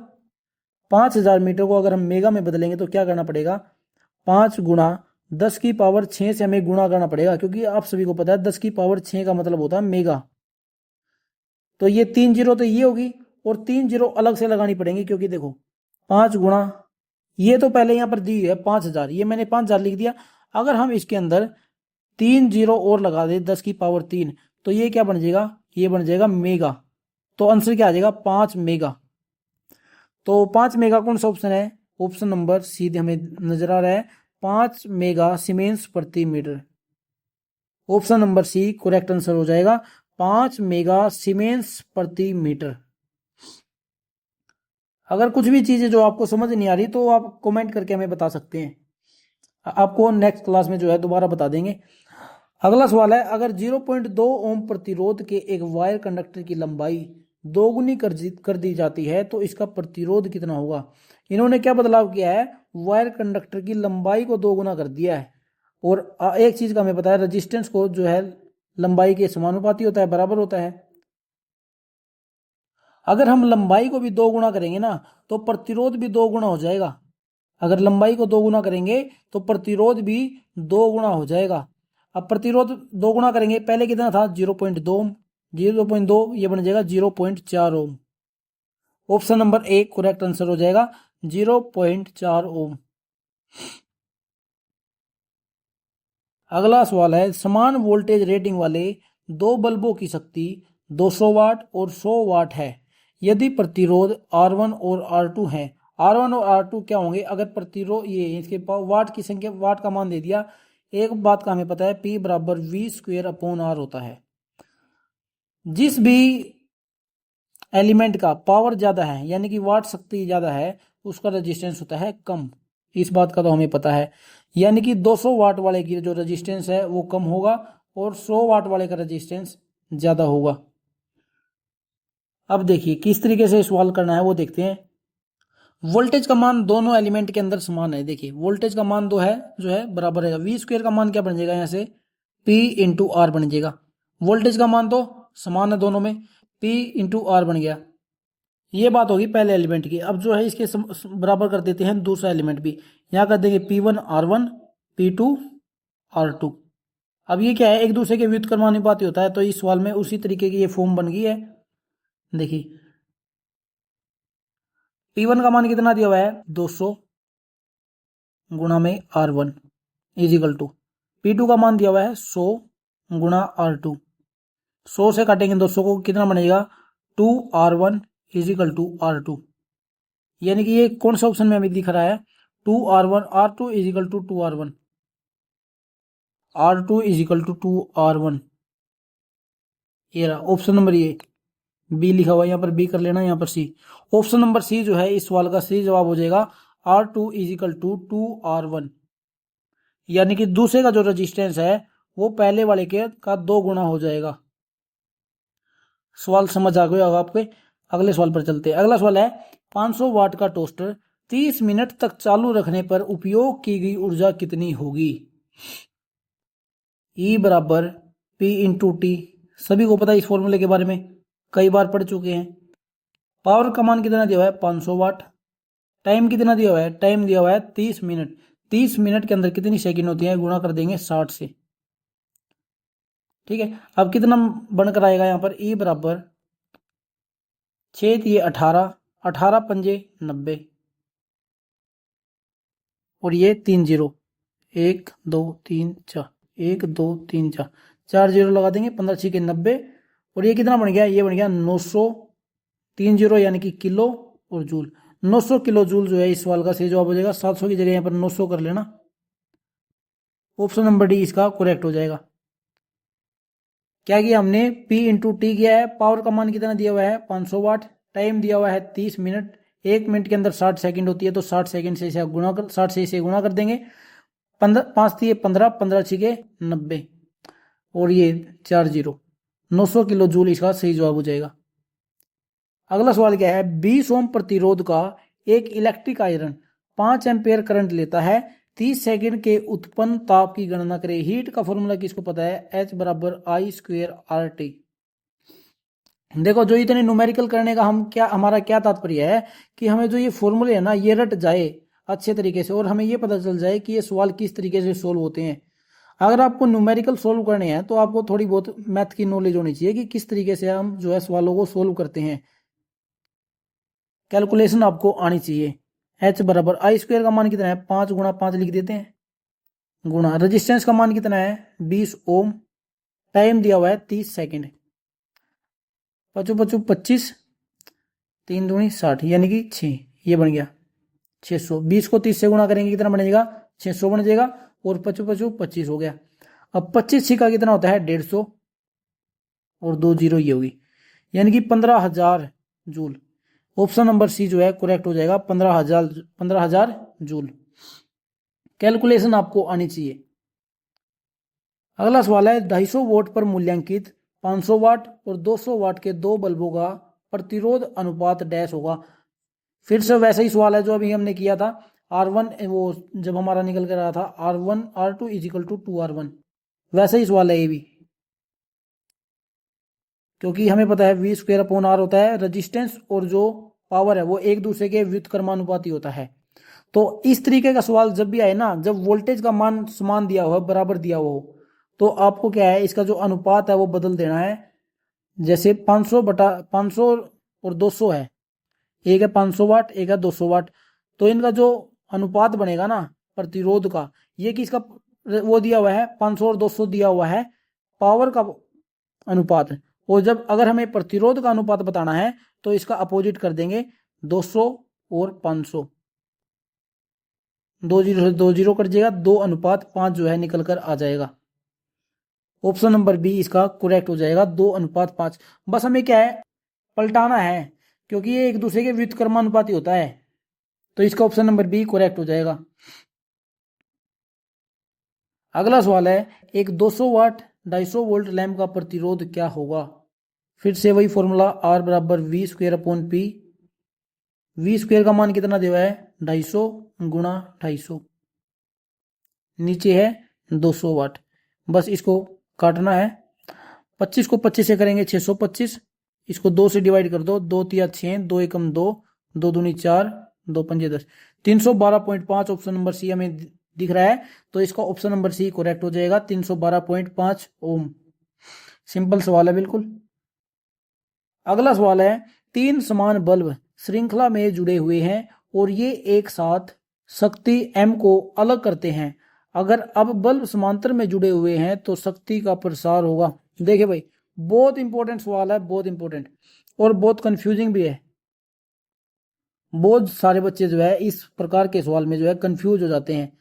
5000 मीटर को अगर हम मेगा में बदलेंगे तो क्या करना पड़ेगा? 5 गुणा 10⁶ से हमें गुणा करना पड़ेगा, क्योंकि आप सभी को पता है 10⁶ का मतलब होता है मेगा। तो ये 3 जीरो तो ये होगी और 3 जीरो अलग से लगानी पड़ेंगी, क्योंकि देखो 5 गुणा, ये तो पहले यहां पर दी है 5000, ये मैंने 5000 लिख दिया। अगर हम इसके अंदर 3 जीरो और लगा दे 10⁻³ तो ये क्या बन जाएगा? ये बन जाएगा मेगा। तो आंसर क्या आ जाएगा? 5 मेगा। तो 5 मेगा कौन सा ऑप्शन है? ऑप्शन नंबर सी हमें नजर आ रहा है, 5 मेगा सीमेंस प्रति metre. Option number C correct answer हो जाएगा, 5 मेगा सीमेंस प्रति मीटर। अगर कुछ भी चीजें जो आपको समझ नहीं आ रही तो आप कमेंट करके हमें बता सकते हैं, आपको नेक्स्ट क्लास में जो है दोबारा बता देंगे। अगला सवाल है, अगर 0.2 ओम प्रतिरोध के एक वायर कंडक्टर की लंबाई दोगुनी कर दी जाती है तो इसका प्रतिरोध कितना होगा? इन्होंने क्या बदलाव किया है? वायर कंडक्टर की लंबाई को दोगुना कर दिया है। और एक चीज का हमें पता है, रेजिस्टेंस को जो है लंबाई के समानुपाती होता है, बराबर होता है। अगर हम लंबाई को भी 2 गुना करेंगे ना तो प्रतिरोध भी 2 गुना हो जाएगा। अगर लंबाई को 2 गुना करेंगे तो प्रतिरोध भी 2 गुना हो जाएगा। अब प्रतिरोध 2 गुना करेंगे, पहले कितना था? 0.2 ओम, 0.2 ये बन जाएगा 0.4 ohm. Option number a correct answer हो जाएगा, 0.4 ओम। अगला सवाल है, समान वोल्टेज रेटिंग वाले 2 बल्बों की शक्ति 200 वाट और 100 वाट है। यदि प्रतिरोध R1 और R2 है, R1 और R2 क्या होंगे? अगर प्रतिरोध ये इसके वाट की संख्या, वाट का मान दे दिया। एक बात का हमें पता है, P = V² / R होता है। जिस भी एलिमेंट का पावर ज्यादा है यानी कि वाट शक्ति ज्यादा है उसका रेजिस्टेंस होता है कम। इस बात का तो हमें पता है। यानी कि 200 वाट वाले की जो रेजिस्टेंस है वो कम होगा और 100 वाट वाले का रेजिस्टेंस ज्यादा होगा। अब देखिए किस तरीके से सवाल करना है वो देखते हैं। वोल्टेज का मान दोनों एलिमेंट के अंदर समान है। देखिए वोल्टेज का मान दो है जो है बराबर है, वी स्क्वायर का मान क्या बन जाएगा यहाँ से P इंटू आर बन जाएगा। वोल्टेज का मान तो समान है दोनों में, P इंटू आर बन गया। ये बात होगी पहले एलिमेंट की। अब जो है इसके बराबर कर देते हैं दूसरा एलिमेंट भी। यहाँ कर देंगे P1 R1 P2 R2। अब ये क्या है एक दूसरे के व्युत्क्रमानुपाती होता है, तो इस सवाल में उसी तरीके की ये फॉर्म बन गई है। देखिए P1 का मान कितना दिया हुआ है 200 गुणा में R1 इजिकल टू P2 का मान दिया हुआ है 100 गुणा R2। 100 से काटेंगे 200 को कितना बनेगा 2R1 इजिकल टू R2। यानी कि ये कौन सा ऑप्शन में हमें दिख रहा है 2R1 R2 is equal to 2R1 R2 is equal to 2R1। ये रहा ऑप्शन नंबर ये बी लिखा हुआ है, यहाँ पर बी कर लेना, यहाँ पर सी। ऑप्शन नंबर सी जो है इस सवाल का सही जवाब हो जाएगा R2 इजिकल टू 2R1। यानी कि दूसरे का जो रेजिस्टेंस है वो पहले वाले के का 2 गुना हो जाएगा। सवाल समझ आ गया होगा आपके। अगले सवाल पर चलते हैं। अगला सवाल है 500 वाट का टोस्टर 30 मिनट तक चालू रखने पर उपयोग की गई ऊर्जा कितनी होगी। E बराबर P इंटू टी, सभी को पता है इस फॉर्मूले के बारे में, कई बार पढ़ चुके हैं। पावर का मान कितना दिया हुआ है 500 वाट। टाइम कितना दिया हुआ है, टाइम दिया हुआ है 30 मिनट। 30 मिनट के अंदर कितनी सेकंड होती है, गुणा कर देंगे 60 से। ठीक है, अब कितना बनकर आएगा यहाँ पर E बराबर 6 ये 18, 18 पंजे 90 और ये 3 जीरो, 1 2 3 4, 1 2 3 4, 4 जीरो लगा देंगे, 15 6 के 90। और ये कितना बन गया, ये बन गया 900, 3 जीरो यानी कि किलो और जूल। 900 किलो जूल जो है इस सवाल का सही जवाब हो जाएगा। 700 की जगह यहाँ पर 900 कर लेना। ऑप्शन नंबर डी इसका करेक्ट हो जाएगा। क्या किया हमने, P इंटू टी किया है। पावर का मान कितना दिया हुआ है 500 वाट। टाइम दिया हुआ है 30 मिनट। 1 मिनट के अंदर 60 सेकंड होती है, तो 60 सेकंड से इसे गुणा कर 60 से इसे गुणा कर देंगे। 5 दिए 15, 15 छिके 90 और ये 4 जीरो, 900 किलो जूल इसका सही जवाब हो जाएगा। अगला सवाल क्या है, 20 ओम प्रतिरोध का एक इलेक्ट्रिक आयरन 5 एम्पेयर करंट लेता है। 30 सेकंड के उत्पन्न ताप की गणना करें। हीट का फॉर्मूला किसको पता है, H बराबर आई स्क्वेयर आर टी। देखो जो इतने न्यूमेरिकल करने का हमारा क्या तात्पर्य है कि हमें जो ये फॉर्मूले है ना ये रट जाए अच्छे तरीके से, और हमें ये पता चल जाए कि ये सवाल किस तरीके से सोल्व होते हैं। अगर आपको न्यूमेरिकल सोल्व करने हैं तो आपको थोड़ी बहुत मैथ की नॉलेज होनी चाहिए कि किस तरीके से हम जो है सवालों को सोल्व करते हैं। कैलकुलेशन आपको आनी चाहिए। H बराबर आई स्क्वायर का मान कितना है 5 गुणा 5 लिख देते हैं, गुणा रेजिस्टेंस का मान कितना है 20 ओम। टाइम दिया हुआ है 30 सेकंड। पचू पचू 25, 3 दूनी 60 यानी कि 6, ये बन गया 600। 20 को 30 से गुणा करेंगे कितना बनेगा 600 बन जाएगा, और पचू पचू 25 हो गया। अब 25 छिका कितना होता है 150 और 2 जीरो ये होगी, यानी कि 15,000 जूल। ऑप्शन नंबर सी जो है करेक्ट हो जाएगा, 15,000 जूल। कैलकुलेशन आपको आनी चाहिए। अगला सवाल है 250 वोट पर मूल्यांकित 500 वाट और 200 वाट के दो बल्बों का प्रतिरोध अनुपात डैश होगा। फिर से वैसा ही सवाल है जो अभी हमने किया था। R1 वो जब हमारा निकल कर रहा था R1 R2 is equal to 2R1, वैसा ही सवाल है ये भी, क्योंकि हमें पता है V स्क्वायर अपॉन R होता है रजिस्टेंस, और जो पावर है वो एक दूसरे के व्युत्क्रमानुपाती होता है। तो इस तरीके का सवाल जब भी आए ना, जब वोल्टेज का मान समान दिया हुआ बराबर दिया हुआ हो, तो आपको क्या है इसका जो अनुपात है वो बदल देना है। जैसे 500 बटा 500 और 200 है, एक है 500 वाट एक है 200 वाट, तो इनका जो अनुपात बनेगा ना प्रतिरोध का, ये किसका वो दिया हुआ है 500 और 200 दिया हुआ है पावर का अनुपात। और जब अगर हमें प्रतिरोध का अनुपात बताना है तो इसका अपोजिट कर देंगे 200 और 500, 2 जीरो से 2 जीरो कट जाएगा, 2 अनुपात 5 जो है निकल कर आ जाएगा। ऑप्शन नंबर बी इसका करेक्ट हो जाएगा, 2:5। बस हमें क्या है, पलटाना है, क्योंकि ये एक दूसरे के व्युत्क्रमानुपाती होता है। तो इसका ऑप्शन नंबर बी करेक्ट हो जाएगा। अगला सवाल है, एक 200 वाट 250 वोल्ट लैंप का प्रतिरोध क्या होगा। फिर से वही फॉर्मूला, आर बराबर V square upon P. V square का मान कितना दिया है, 250 गुणा 250, नीचे है 200 वाट। बस इसको काटना है, 25 को 25 से करेंगे 625, इसको 2 से डिवाइड कर दो, 2 तिया 6, 2 एकम 2, 2 दूनी 4, 2 पंजे 10, 312.5 ऑप्शन नंबर सी हमें दिख रहा है। तो इसका ऑप्शन नंबर सी करेक्ट हो जाएगा, 312.5 ओम। सिंपल सवाल है बिल्कुल। अगला सवाल है, 3 समान बल्ब श्रृंखला में जुड़े हुए हैं और ये एक साथ शक्ति M को अलग करते हैं। अगर अब बल्ब समांतर में जुड़े हुए हैं तो शक्ति का प्रसार होगा। देखिए भाई, बहुत इंपॉर्टेंट सवाल है, बहुत इंपॉर्टेंट और बहुत कंफ्यूजिंग भी है। बहुत सारे बच्चे जो है इस प्रकार के सवाल में जो है कंफ्यूज हो जाते हैं,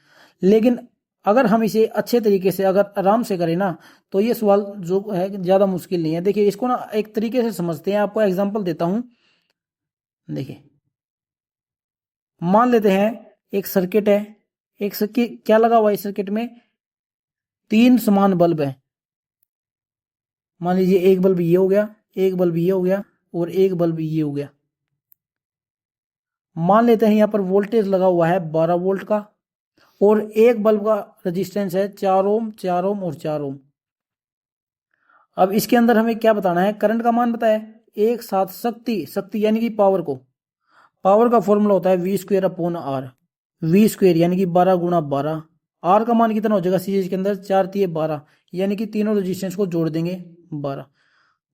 लेकिन अगर हम इसे अच्छे तरीके से अगर आराम से करें ना, तो ये सवाल जो है ज्यादा मुश्किल नहीं है। देखिए इसको ना एक तरीके से समझते हैं, आपको एग्जांपल देता हूं। देखिए, मान लेते हैं एक सर्किट है, एक सर्किट क्या लगा हुआ है, इस सर्किट में 3 समान बल्ब है। मान लीजिए एक बल्ब ये हो गया, एक बल्ब ये हो गया और एक बल्ब ये हो गया। मान लेते हैं यहां पर वोल्टेज लगा हुआ है 12 वोल्ट का और एक बल्ब का रेजिस्टेंस है 4 ओम, 4 ओम और 4 ओम। अब इसके अंदर हमें क्या बताना है, करंट का मान बताया, एक साथ शक्ति, शक्ति यानी कि पावर को, पावर का फॉर्मूला होता है V square upon R. V square यानी कि 12 गुणा 12, आर का मान कितना हो जाएगा सीरीज के अंदर, 4 तिये 12, यानी कि तीनों रेजिस्टेंस को जोड़ देंगे 12,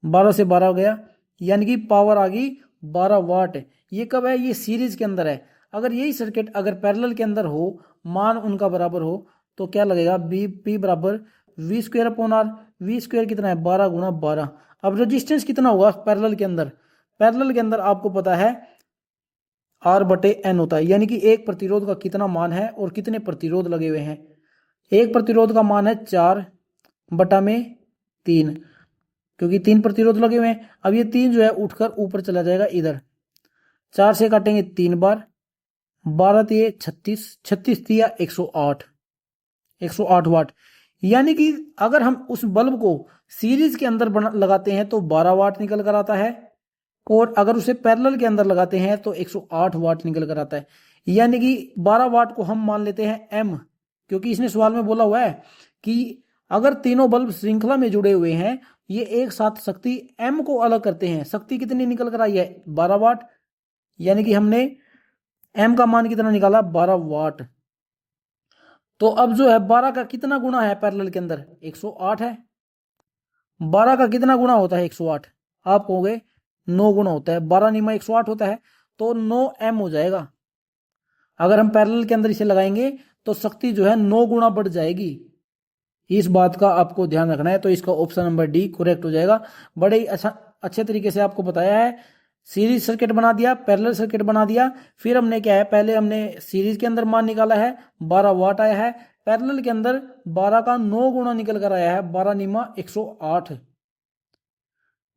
12 से 12 हो गया, यानी कि पावर आ गई 12 वाट। ये कब है, ये सीरीज के अंदर है। अगर यही सर्किट अगर पैरेलल के अंदर हो, मान उनका बराबर हो, तो क्या लगेगा, बी पी बराबर V square upon R. V square कितना है, 12 गुणा 12। अब रेजिस्टेंस कितना होगा पैरेलल के अंदर, पैरेलल के अंदर आपको पता है आर बटे एन होता है, यानी कि एक प्रतिरोध का कितना मान है और कितने प्रतिरोध लगे हुए हैं। एक प्रतिरोध का मान है 4 बटा में 3, क्योंकि 3 प्रतिरोध लगे हुए हैं। अब ये 3 जो है उठकर ऊपर चला जाएगा इधर, 4 से काटेंगे 3 बार, 12 तिये 36, 36 तिया 108, 108 वाट। यानी कि अगर हम उस बल्ब को सीरीज के अंदर लगाते हैं तो 12 वाट निकल कर आता है, और अगर उसे पैरेलल के अंदर लगाते हैं तो 108 वाट निकल कर आता है। यानी कि 12 वाट को हम मान लेते हैं एम, क्योंकि इसने सवाल में बोला हुआ है कि अगर तीनों बल्ब श्रृंखला में जुड़े हुए हैं, ये एक साथ शक्ति एम को अलग करते हैं। शक्ति कितनी निकल कर आई है, 12 वाट, यानी कि हमने एम का मान कितना निकाला, 12 वाट। तो अब जो है 12 का कितना गुना है पैरेलल के अंदर, 108 है। 12 का कितना गुना होता है 108, आप कहोगे 9 गुना होता है, 12 निमा 108 होता है, तो 9 एम हो जाएगा। अगर हम पैरेलल के अंदर इसे लगाएंगे तो शक्ति जो है 9 गुना बढ़ जाएगी। इस बात का आपको ध्यान रखना है। तो इसका ऑप्शन नंबर डी करेक्ट हो जाएगा। बड़े ही अच्छे तरीके से आपको बताया है। सीरीज सर्किट बना दिया, पैरेलल सर्किट बना दिया, फिर हमने क्या है, पहले हमने सीरीज के अंदर मान निकाला है 12 वाट आया है, पैरेलल के अंदर 12 का 9 गुना निकल कर आया है, 12 निमा 108,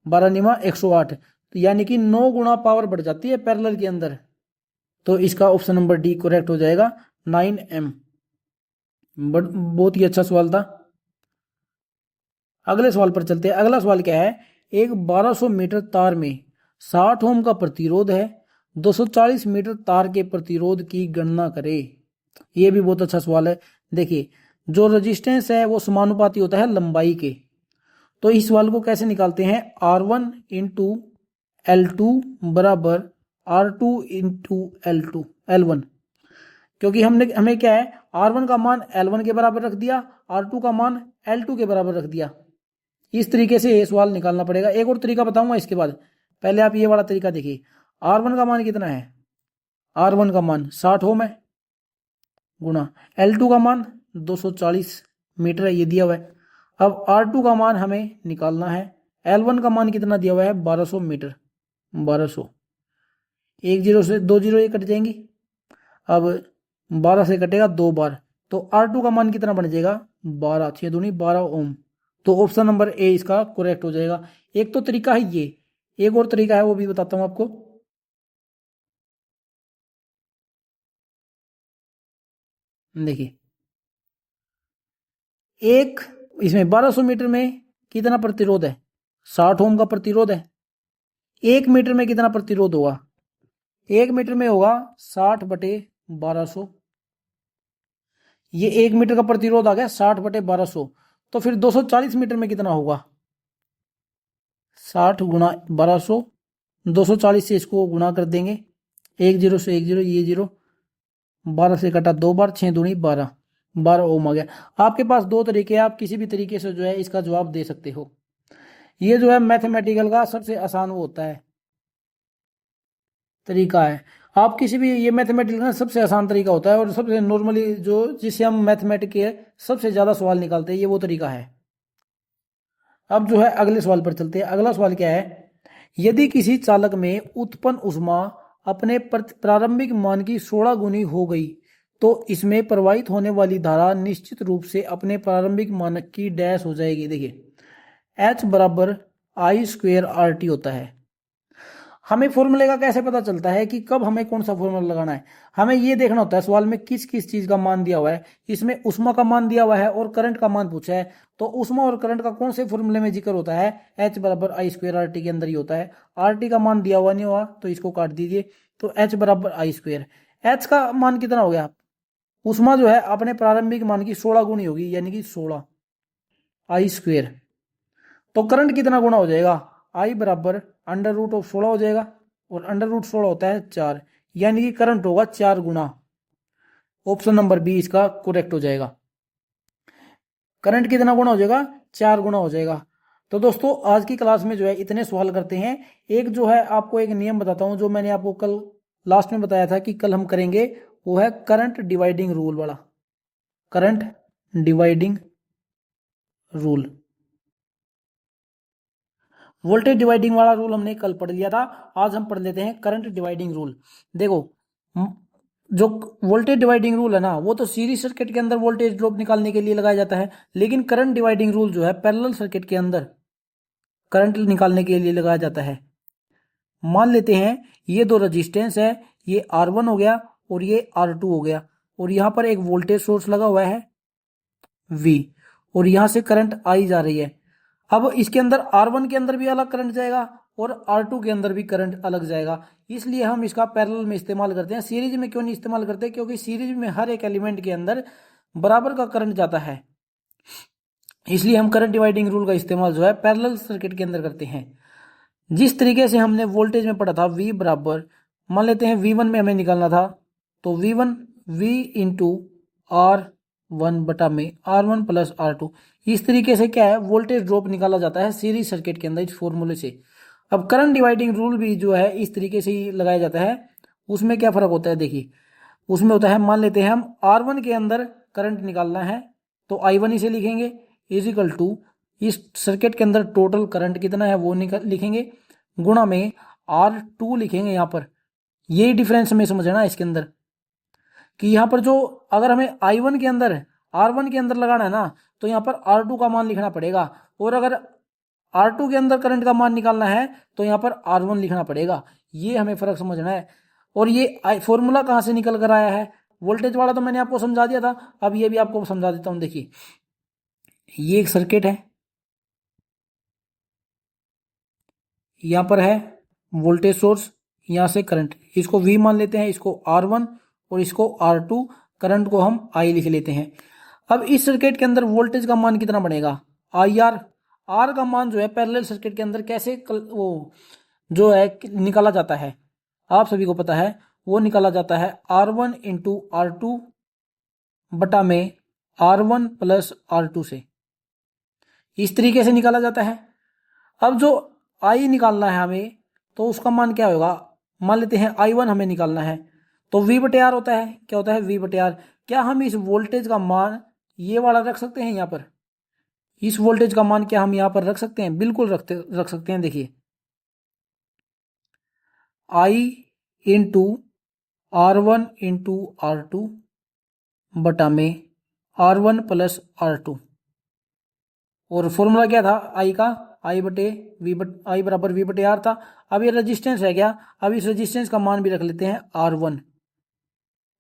12 निमा 108, तो यानी कि 9 गुना पावर बढ़ जाती है पैरेलल के अंदर। तो इसका ऑप्शन नंबर डी करेक्ट हो जाएगा, 9M। बहुत ही अच्छा सवाल था। अगले सवाल पर चलते हैं। अगला सवाल क्या है, एक 1200 मीटर तार में 60 ओम का प्रतिरोध है, 240 मीटर तार के प्रतिरोध की गणना करें। यह भी बहुत अच्छा सवाल है। देखिए, जो रेजिस्टेंस है वो समानुपाती होता है लंबाई के। तो इस सवाल को कैसे निकालते हैं, R1 इंटू L2 बराबर R2 इंटू L1, क्योंकि हमें क्या है, R1 का मान L1 के बराबर रख दिया, R2 का मान L2 के बराबर रख दिया। इस तरीके से ये सवाल निकालना पड़ेगा। एक और तरीका बताऊंगा इसके बाद, पहले आप ये वाला तरीका देखिए। R1 का मान कितना है, R1 का मान 60 ओम है, गुणा L2 का मान 240 मीटर है, ये दिया हुआ है। अब R2 का मान हमें निकालना है, L1 का मान कितना दिया हुआ है, 1200 मीटर, 1200, एक जीरो से 2 जीरो ये कट जाएंगी। अब 12 से कटेगा 2 बार, तो R2 का मान कितना बन जाएगा, 12 6 दूनी 12 ओम, तो ऑप्शन नंबर ए इसका करेक्ट हो जाएगा। एक तो तरीका है ये, एक और तरीका है वो भी बताता हूं आपको। देखिए, एक इसमें 1200 मीटर में कितना प्रतिरोध है? 60 ओम का प्रतिरोध है। 1 मीटर में कितना प्रतिरोध होगा? 1 मीटर में होगा 60/1200। ये 1 मीटर का प्रतिरोध आ गया 60/1200। तो फिर 240 मीटर में कितना होगा? 60 × 1200, 240 से इसको गुणा कर देंगे, एक जीरो से एक जीरो, ये जीरो, 12 से कटा 2 बार, 6 दूनी 12, 12 ओम आ गया। आपके पास दो तरीके हैं, आप किसी भी तरीके से जो है इसका जवाब दे सकते हो। ये जो है मैथमेटिकल का सबसे आसान वो होता है, तरीका है। आप किसी भी, ये मैथमेटिकल का सबसे आसान तरीका होता है और सबसे नॉर्मली जो जिससे हम मैथमेटिक के सबसे ज़्यादा सवाल निकालते हैं, ये वो तरीका है। अब जो है अगले सवाल पर चलते हैं। अगला सवाल क्या है? यदि किसी चालक में उत्पन्न ऊष्मा अपने प्रारंभिक मान की 16 गुनी हो गई तो इसमें प्रवाहित होने वाली धारा निश्चित रूप से अपने प्रारंभिक मानक की डैश हो जाएगी। देखिए, H बराबर I² RT होता है। हमें फॉर्मूले का कैसे पता चलता है कि कब हमें कौन सा फॉर्मूला लगाना है? हमें ये देखना होता है सवाल में किस किस चीज का मान दिया हुआ है। इसमें उष्मा का मान दिया हुआ है और करंट का मान पूछा है, तो उष्मा और करंट का कौन से फॉर्मूले में जिक्र होता है? H बराबर I² RT के अंदर ही होता है। RT का मान दिया हुआ नहीं हुआ तो इसको काट दीजिए, तो H बराबर I²। H का मान कितना हो गया? उष्मा जो है अपने प्रारंभिक मान की 16 गुनी होगी, यानी कि 16 I²। तो करंट कितना गुना हो जाएगा? I बराबर √16 हो जाएगा, और √16 होता है 4, यानी कि करंट होगा 4 गुना। ऑप्शन नंबर बी इसका करेक्ट हो जाएगा। करंट कितना गुना हो जाएगा? 4 गुना हो जाएगा। तो दोस्तों, आज की क्लास में जो है इतने सवाल करते हैं। एक जो है आपको एक नियम बताता हूं जो मैंने आपको कल लास्ट में बताया था कि कल हम करेंगे, वो है करंट डिवाइडिंग रूल वाला। Current dividing rule, voltage dividing वाला रूल हमने कल पढ़ लिया था। आज हम पढ़ लेते हैं करंट डिवाइडिंग रूल। देखो, जो वोल्टेज डिवाइडिंग रूल है ना, वो तो सीरीज सर्किट के अंदर वोल्टेज ड्रॉप निकालने के लिए लगाया जाता है, लेकिन करंट डिवाइडिंग रूल जो है पैरेलल सर्किट के अंदर करंट निकालने के लिए लगाया जाता है। मान लेते हैं ये दो रजिस्टेंस है, ये R1 हो गया और ये R2 हो गया, और यहां पर एक वोल्टेज सोर्स लगा हुआ है V, और यहां से करंट I जा रही है। अब इसके अंदर R1 के अंदर भी अलग करंट जाएगा और R2 के अंदर भी करंट अलग जाएगा, इसलिए हम इसका पैरेलल में इस्तेमाल करते हैं। सीरीज में क्यों नहीं इस्तेमाल करते? क्योंकि सीरीज में हर एक एलिमेंट के अंदर बराबर का करंट जाता है, इसलिए हम करंट डिवाइडिंग रूल का इस्तेमाल जो है पैरेलल सर्किट के अंदर करते हैं। जिस तरीके से हमने वोल्टेज में पढ़ा था, V बराबर, मान लेते हैं V1 में हमें निकालना था, तो V1 V इंटू R1 बटा में R1 प्लस R2। इस तरीके से क्या है, वोल्टेज ड्रॉप निकाला जाता है सीरीज सर्किट के अंदर इस फॉर्मूले से। अब करंट डिवाइडिंग रूल भी जो है इस तरीके से ही लगाया जाता है। उसमें क्या फर्क होता है? देखिए, उसमें होता है, मान लेते हैं हम R1 के अंदर करंट निकालना है, तो I1 इसे लिखेंगे इजिकल टू इस सर्किट के अंदर टोटल करंट कितना है वो लिखेंगे, गुणा में R2 लिखेंगे यहाँ पर। यही डिफरेंस हमें समझना है इसके अंदर, कि यहाँ पर जो अगर हमें I1 के अंदर R1 के अंदर लगाना है ना, तो यहाँ पर R2 का मान लिखना पड़ेगा, और अगर R2 के अंदर करंट का मान निकालना है तो यहाँ पर R1 लिखना पड़ेगा। ये हमें फर्क समझना है। और ये फॉर्मूला कहाँ से निकल कर आया है? वोल्टेज वाला तो मैंने आपको समझा दिया था, अब ये भी आपको समझा देता हूँ। देखिए, ये एक सर्किट है, यहाँ पर है वोल्टेज सोर्स, यहाँ से करंट, इसको V मान लेते हैं, इसको R1 और इसको R2, करंट को हम I लिख लेते हैं। अब इस सर्किट के अंदर वोल्टेज का मान कितना बनेगा? IR। R का मान जो है पैरेलल सर्किट के अंदर कैसे वो जो है निकाला जाता है, आप सभी को पता है, वो निकाला जाता है R1 इंटू R2 बटा में R1 प्लस R2 से। इस तरीके से निकाला जाता है। अब जो I निकालना है हमें, तो उसका मान क्या होगा? मान लेते हैं I1 हमें निकालना है, तो V/R होता है। क्या होता है? V/R। क्या हम इस वोल्टेज का मान ये वाला रख सकते हैं यहाँ पर? इस वोल्टेज का मान क्या हम यहाँ पर रख सकते हैं? बिल्कुल रख सकते हैं। देखिए, I into R1 into R2 बटा में R1 प्लस R2, और फॉर्मूला क्या था आई का, आई बराबर वी बटे आर था। अब ये रेजिस्टेंस है क्या, अब इस रेजिस्टेंस का मान भी रख लेते हैं R1,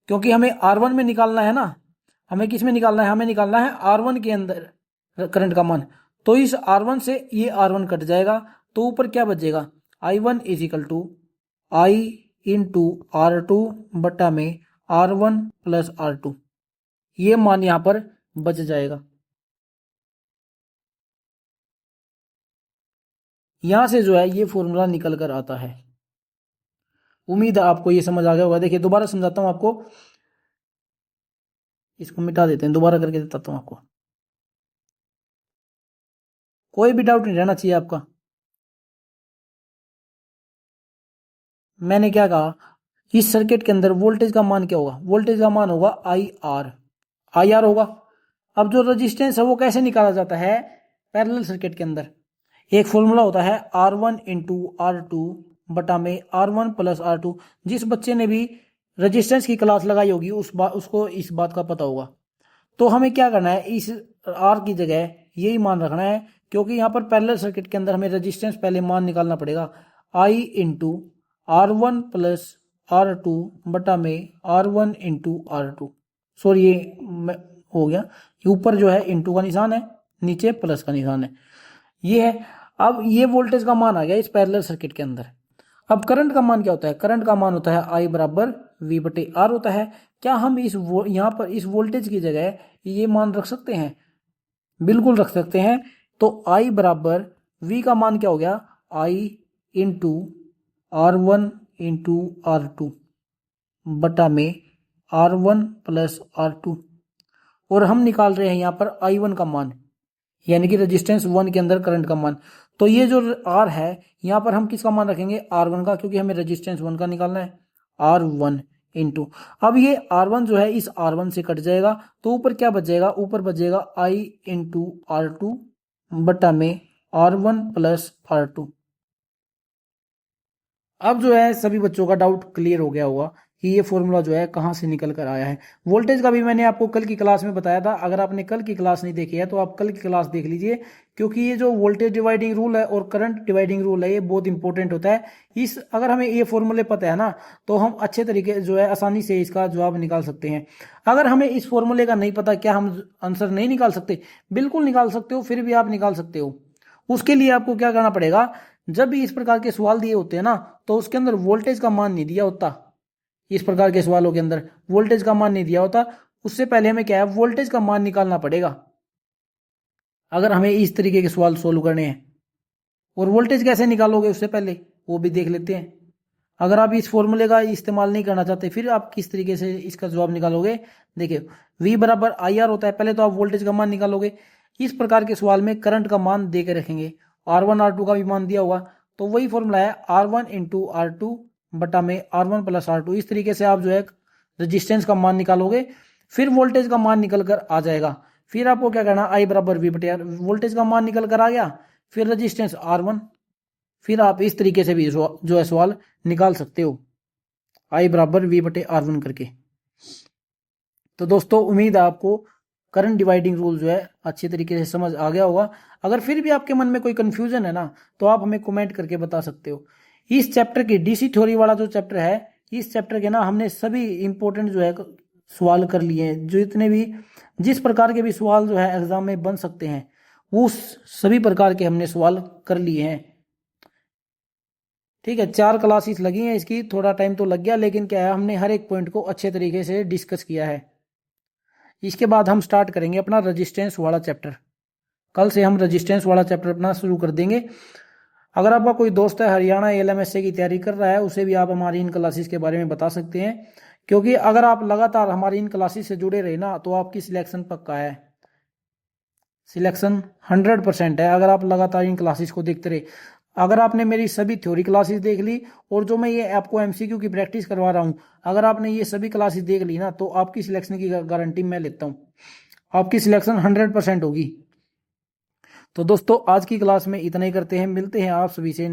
क्योंकि हमें R1 में निकालना है ना, हमें किस में निकालना है, हमें निकालना है R1 के अंदर करंट का मान। तो इस R1 से ये R1 कट जाएगा, तो ऊपर क्या बचेगा, I1 is equal to I into R2 बटा में R1 प्लस R2, ये मान यहां पर बच जाएगा। यहां से जो है ये फॉर्मूला निकल कर आता है। उम्मीद है आपको ये समझ आ गया होगा। देखिए दोबारा समझाता हूं आपको, इसको मिटा देते हैं, दोबारा करके बताता हूं आपको, कोई भी डाउट नहीं रहना चाहिए आपका। मैंने क्या कहा, इस सर्किट के अंदर वोल्टेज का मान क्या होगा, वोल्टेज का मान होगा आई आर होगा। अब जो रेजिस्टेंस है वो कैसे निकाला जाता है, पैरेलल सर्किट के अंदर एक फॉर्मूला होता है R1 इंटू R2 बटा में R1 प्लस R2। जिस बच्चे ने भी रेजिस्टेंस की क्लास लगाई होगी उसको इस बात का पता होगा। तो हमें क्या करना है, इस R की जगह यही मान रखना है, क्योंकि यहाँ पर पैरेलल सर्किट के अंदर हमें रेजिस्टेंस पहले मान निकालना पड़ेगा, I into R1 plus R2 बटा में R1 इंटू R2। सॉरी ये हो गया, ऊपर जो है इंटू का निशान है, नीचे प्लस का निशान है, ये है। अब ये वोल्टेज का मान आ गया इस पैरेलल सर्किट के अंदर। अब करंट का मान क्या होता है, करंट का मान होता है आई बराबर वी बटे आर होता है। क्या हम यहाँ पर इस वोल्टेज की जगह ये मान रख सकते हैं, बिल्कुल रख सकते हैं। तो आई बराबर वी का मान क्या हो गया, आई इंटू R1 इंटू R2 बटा में R1 प्लस R2, और हम निकाल रहे हैं यहाँ पर I1 का मान, यानी कि रेजिस्टेंस 1 के अंदर करंट का मान। तो ये जो R है यहाँ पर हम किसका मान रखेंगे, R1 का, क्योंकि हमें रेजिस्टेंस 1 का निकालना है, R1 इंटू, अब ये R1 जो है इस R1 से कट जाएगा, तो ऊपर क्या बच जाएगा, ऊपर बच जाएगा I इंटू R2 बटा में R1 प्लस R2। अब जो है सभी बच्चों का डाउट क्लियर हो गया होगा कि ये फॉर्मूला जो है कहाँ से निकल कर आया है। वोल्टेज का भी मैंने आपको कल की क्लास में बताया था, अगर आपने कल की क्लास नहीं देखी है तो आप कल की क्लास देख लीजिए, क्योंकि ये जो वोल्टेज डिवाइडिंग रूल है और करंट डिवाइडिंग रूल है ये बहुत इंपॉर्टेंट होता है। इस अगर हमें ये फॉर्मूले पता है ना तो हम अच्छे तरीके जो है आसानी से इसका जवाब निकाल सकते हैं। अगर हमें इस फॉर्मूले का नहीं पता, क्या हम आंसर नहीं निकाल सकते, बिल्कुल निकाल सकते हो, फिर भी आप निकाल सकते हो। उसके लिए आपको क्या करना पड़ेगा, जब भी इस प्रकार के सवाल दिए होते हैं ना तो उसके अंदर वोल्टेज का मान नहीं दिया होता, इस प्रकार के सवालों के अंदर वोल्टेज का मान नहीं दिया होता, उससे पहले हमें क्या है वोल्टेज का मान निकालना पड़ेगा अगर हमें इस तरीके के सवाल सोल्व करने हैं। और वोल्टेज कैसे निकालोगे उससे पहले वो भी देख लेते हैं। अगर आप इस फॉर्मूले का इस्तेमाल नहीं करना चाहते फिर आप किस तरीके से इसका जवाब निकालोगे, देखिए V बराबर आई आर होता है, पहले तो आप वोल्टेज का मान निकालोगे। इस प्रकार के सवाल में करंट का मान दे के रखेंगे, R1 R2 का भी मान दिया होगा, तो वही फॉर्मूला है R1 इंटू R2 बटा में R1 प्लस R2। इस तरीके से आप जो है रेजिस्टेंस का मान निकालोगे, फिर वोल्टेज का मान निकल कर आ जाएगा। फिर आपको क्या करना, आई बराबर वी बटे आर, वोल्टेज का मान निकल कर आ गया, फिर रेजिस्टेंस R1, फिर आप इस तरीके से भी जो है सवाल निकाल सकते हो, आई बराबर वी बटे R1 करके। तो दोस्तों उम्मीद है आपको करंट डिवाइडिंग रूल जो है अच्छे तरीके से समझ आ गया होगा। अगर फिर भी आपके मन में कोई कंफ्यूजन है ना तो आप हमें कमेंट करके बता सकते हो। इस चैप्टर की डीसी थ्योरी वाला जो चैप्टर है, इस चैप्टर के ना हमने सभी इंपॉर्टेंट जो है सवाल कर लिए हैं, जो इतने भी जिस प्रकार के भी सवाल जो है एग्जाम में बन सकते हैं वो सभी प्रकार के हमने सवाल कर लिए हैं। ठीक है, 4 क्लासेस लगी हैं इसकी, थोड़ा टाइम तो लग गया, लेकिन क्या है हमने हर एक पॉइंट को अच्छे तरीके से डिस्कस किया है। इसके बाद हम स्टार्ट करेंगे अपना रेजिस्टेंस वाला चैप्टर, कल से हम रेजिस्टेंस वाला चैप्टर अपना शुरू कर देंगे। अगर आपका कोई दोस्त है हरियाणा ALMSA की तैयारी कर रहा है उसे भी आप हमारी इन क्लासेस के बारे में बता सकते हैं, क्योंकि अगर आप लगातार हमारी इन क्लासेस से जुड़े रहे ना तो आपकी सिलेक्शन पक्का है, सिलेक्शन 100% है अगर आप लगातार इन क्लासेस को देखते रहे। अगर आपने मेरी सभी थ्योरी क्लासेस देख ली और जो मैं ये आपको MCQ की प्रैक्टिस करवा रहा हूँ, अगर आपने ये सभी क्लासेस देख ली ना तो आपकी सिलेक्शन की गारंटी मैं लेता हूँ, आपकी सिलेक्शन 100% होगी। तो दोस्तों आज की क्लास में इतना ही करते हैं, मिलते हैं आप सभी से।